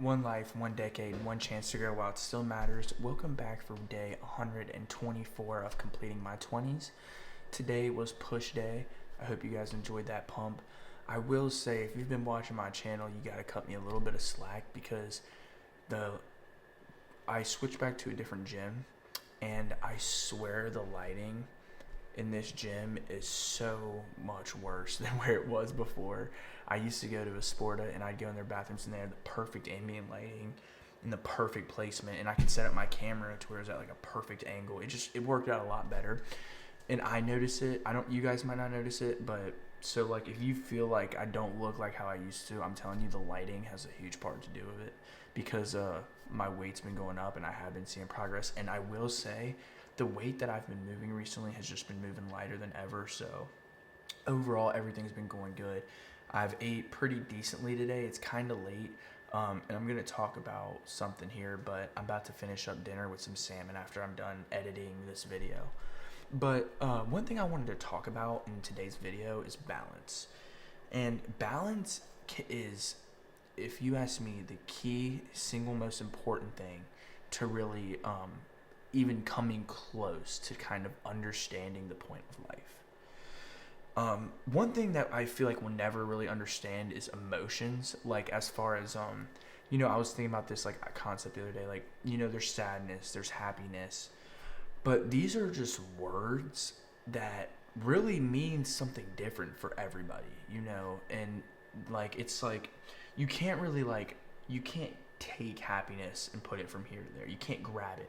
One life, one decade, one chance to grow while it still matters. Welcome back for day 124 of completing my 20s. Today was push day. I hope you guys enjoyed that pump. I will say, if you've been watching my channel, you gotta cut me a little bit of slack because I switched back to a different gym, and I swear the lighting in this gym is so much worse than where it was before. I used to go to a Sporta and I'd go in their bathrooms and they had the perfect ambient lighting and the perfect placement, and I could set up my camera to where it was at like a perfect angle. It worked out a lot better. And I notice it. You guys might not notice it, but so like if you feel like I don't look like how I used to, I'm telling you the lighting has a huge part to do with it because my weight's been going up and I have been seeing progress. And I will say the weight that I've been moving recently has just been moving lighter than ever. So overall, everything's been going good. I've ate pretty decently today. It's kind of late, and I'm going to talk about something here, but I'm about to finish up dinner with some salmon after I'm done editing this video. But one thing I wanted to talk about in today's video is balance. And balance is, if you ask me, the key single most important thing to really even coming close to kind of understanding the point of life. One thing that I feel like we'll never really understand is emotions. Like as far as, I was thinking about this like concept the other day, like, there's sadness, there's happiness, but these are just words that really mean something different for everybody, and like, it's like, you can't take happiness and put it from here to there. You can't grab it.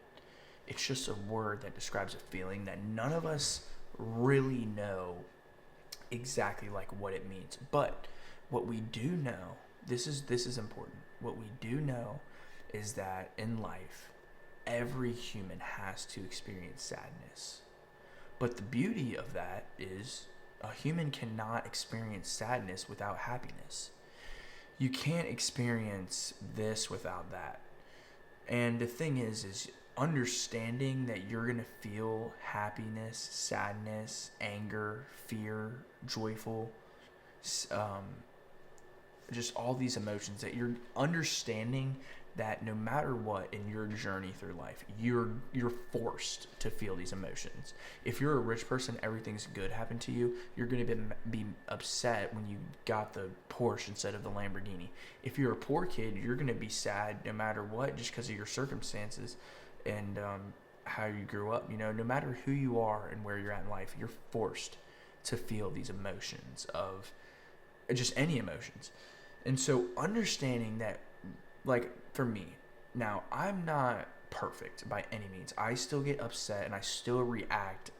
It's just a word that describes a feeling that none of us really know exactly like what it means. But what we do know, this is important. What we do know is that in life, every human has to experience sadness. But the beauty of that is a human cannot experience sadness without happiness. You can't experience this without that. And the thing is understanding that you're going to feel happiness, sadness, anger, fear, joyful, just all these emotions, that you're understanding that no matter what in your journey through life, you're forced to feel these emotions. If you're a rich person, everything's good happened to you, you're going to be upset when you got the Porsche instead of the Lamborghini. If you're a poor kid, you're going to be sad no matter what, just because of your circumstances and how you grew up. No matter who you are and where you're at in life, you're forced to feel these emotions of just any emotions. And so understanding that, like for me, now I'm not perfect by any means. I still get upset and I still react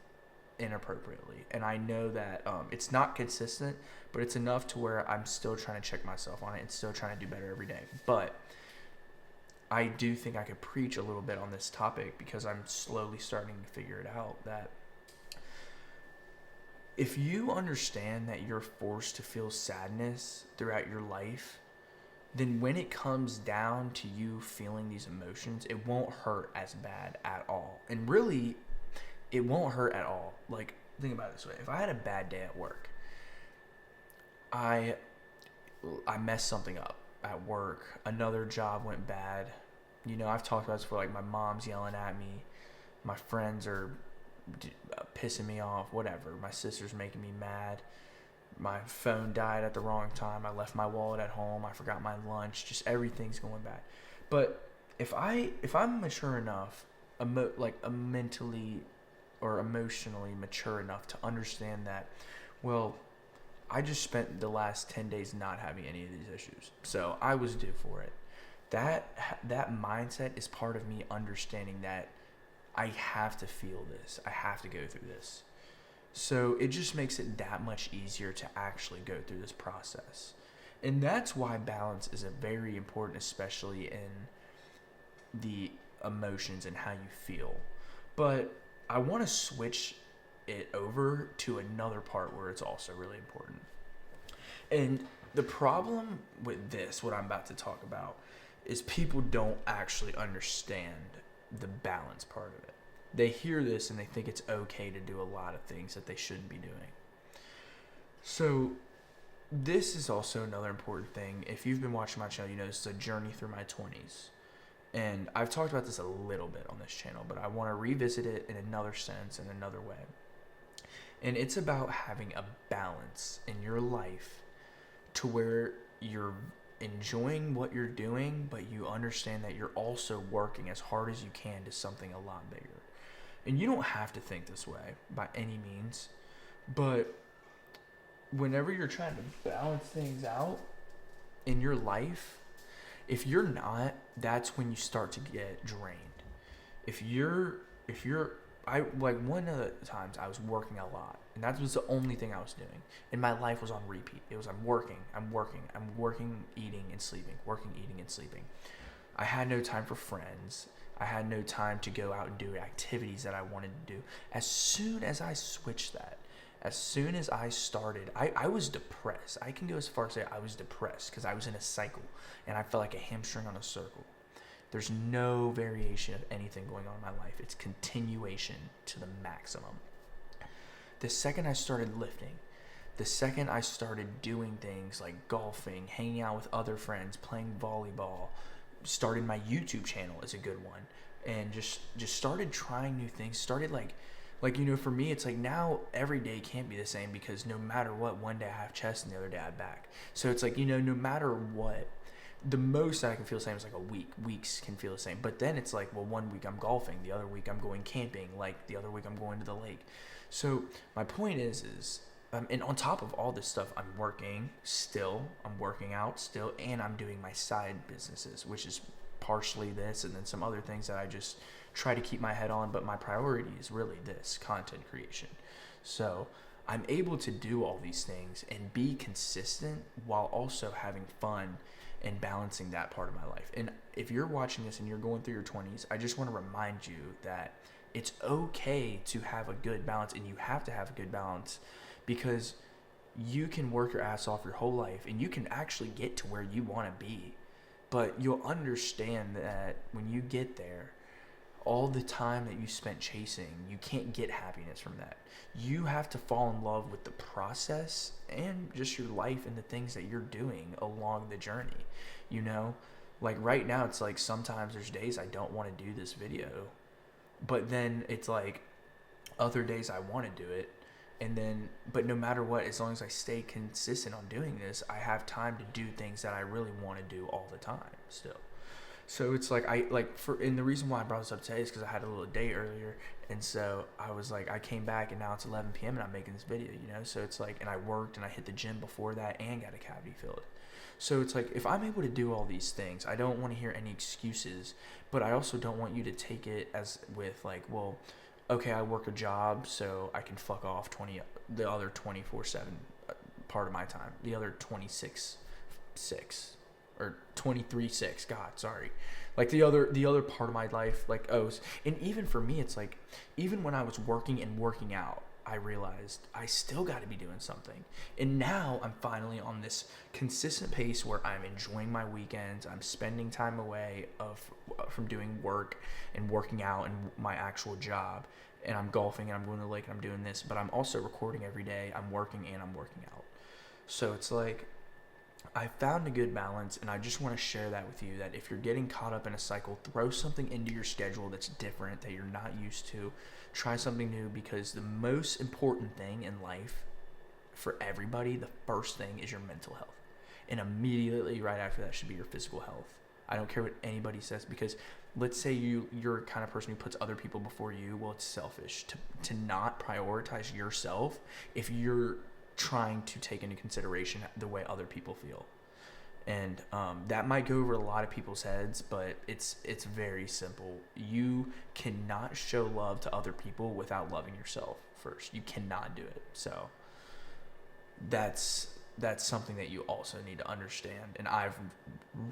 inappropriately. And I know that it's not consistent, but it's enough to where I'm still trying to check myself on it and still trying to do better every day. But I do think I could preach a little bit on this topic because I'm slowly starting to figure it out, that if you understand that you're forced to feel sadness throughout your life, then when it comes down to you feeling these emotions, it won't hurt as bad at all. And really, it won't hurt at all. Like, think about it this way. If I had a bad day at work, I messed something up at work, another job went bad. I've talked about this before, like my mom's yelling at me, my friends are pissing me off, whatever. My sister's making me mad. My phone died at the wrong time. I left my wallet at home. I forgot my lunch. Just everything's going bad. But if I'm mature enough, mentally or emotionally mature enough to understand that, well, I just spent the last 10 days not having any of these issues, so I was due for it. That mindset is part of me understanding that I have to feel this. I have to go through this. So it just makes it that much easier to actually go through this process. And that's why balance is a very important, especially in the emotions and how you feel. But I want to switch it over to another part where it's also really important. And the problem with this, what I'm about to talk about, is people don't actually understand the balance part of it. They hear this and they think it's okay to do a lot of things that they shouldn't be doing. So this is also another important thing. If you've been watching my channel, you know this is a journey through my 20s. And I've talked about this a little bit on this channel, but I want to revisit it in another sense, in another way. And it's about having a balance in your life to where you're enjoying what you're doing, but you understand that you're also working as hard as you can to something a lot bigger. And you don't have to think this way by any means, but whenever you're trying to balance things out in your life, if you're not, that's when you start to get drained. I like one of the times I was working a lot, and that was the only thing I was doing, and my life was on repeat. It was I'm working, eating and sleeping, working, eating and sleeping. I had no time for friends. I had no time to go out and do activities that I wanted to do. As soon as I switched that, as soon as I started, I was depressed. I can go as far as say I was depressed because I was in a cycle and I felt like a hamstring on a circle. There's no variation of anything going on in my life. It's continuation to the maximum. The second I started lifting, the second I started doing things like golfing, hanging out with other friends, playing volleyball, started my YouTube channel is a good one, and just started trying new things, started like you know, for me, it's like now every day can't be the same because no matter what, one day I have chest and the other day I have back. So it's like, you know, no matter what, the most that I can feel the same is like a week. Weeks can feel the same. But then it's like, well, one week I'm golfing, the other week I'm going camping, like the other week I'm going to the lake. So my point is and on top of all this stuff, I'm working still, I'm working out still, and I'm doing my side businesses, which is partially this and then some other things that I just try to keep my head on, but my priority is really this content creation. So I'm able to do all these things and be consistent while also having fun and balancing that part of my life. And if you're watching this and you're going through your 20s, I just want to remind you that it's okay to have a good balance, and you have to have a good balance because you can work your ass off your whole life and you can actually get to where you want to be. But you'll understand that when you get there, all the time that you spent chasing, you can't get happiness from that. You have to fall in love with the process and just your life and the things that you're doing along the journey. You know, like right now, it's like sometimes there's days I don't want to do this video, but then it's like other days I want to do it. And then, but no matter what, as long as I stay consistent on doing this, I have time to do things that I really want to do all the time still. So it's like, and the reason why I brought this up today is because I had a little date earlier. And so I was like, I came back and now it's 11 p.m. and I'm making this video, you know? So it's like, and I worked and I hit the gym before that and got a cavity filled. So it's like, if I'm able to do all these things, I don't want to hear any excuses, but I also don't want you to take it as with like, well, okay, I work a job, so I can fuck off the other 24/7 part of my time, the other 26/6 or 23/6. God, sorry, like the other part of my life, like and even for me, it's like even when I was working and working out, I realized I still got to be doing something. And now I'm finally on this consistent pace where I'm enjoying my weekends. I'm spending time away from doing work and working out and my actual job. And I'm golfing and I'm going to the lake and I'm doing this. But I'm also recording every day. I'm working and I'm working out. So it's like I found a good balance, and I just want to share that with you, that if you're getting caught up in a cycle, throw something into your schedule that's different, that you're not used to. Try something new, because the most important thing in life for everybody, the first thing is your mental health. And immediately right after that should be your physical health. I don't care what anybody says, because let's say you're a kind of person who puts other people before you. Well, it's selfish to not prioritize yourself if you're trying to take into consideration the way other people feel. And that might go over a lot of people's heads, but it's very simple. You cannot show love to other people without loving yourself first. You cannot do it. So that's something that you also need to understand. And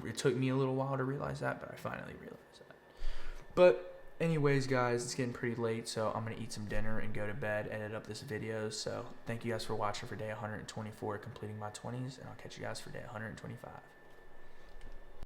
it took me a little while to realize that, but I finally realized that. But anyways, guys, it's getting pretty late, so I'm going to eat some dinner and go to bed, edit up this video. So thank you guys for watching for day 124, completing my 20s, and I'll catch you guys for day 125.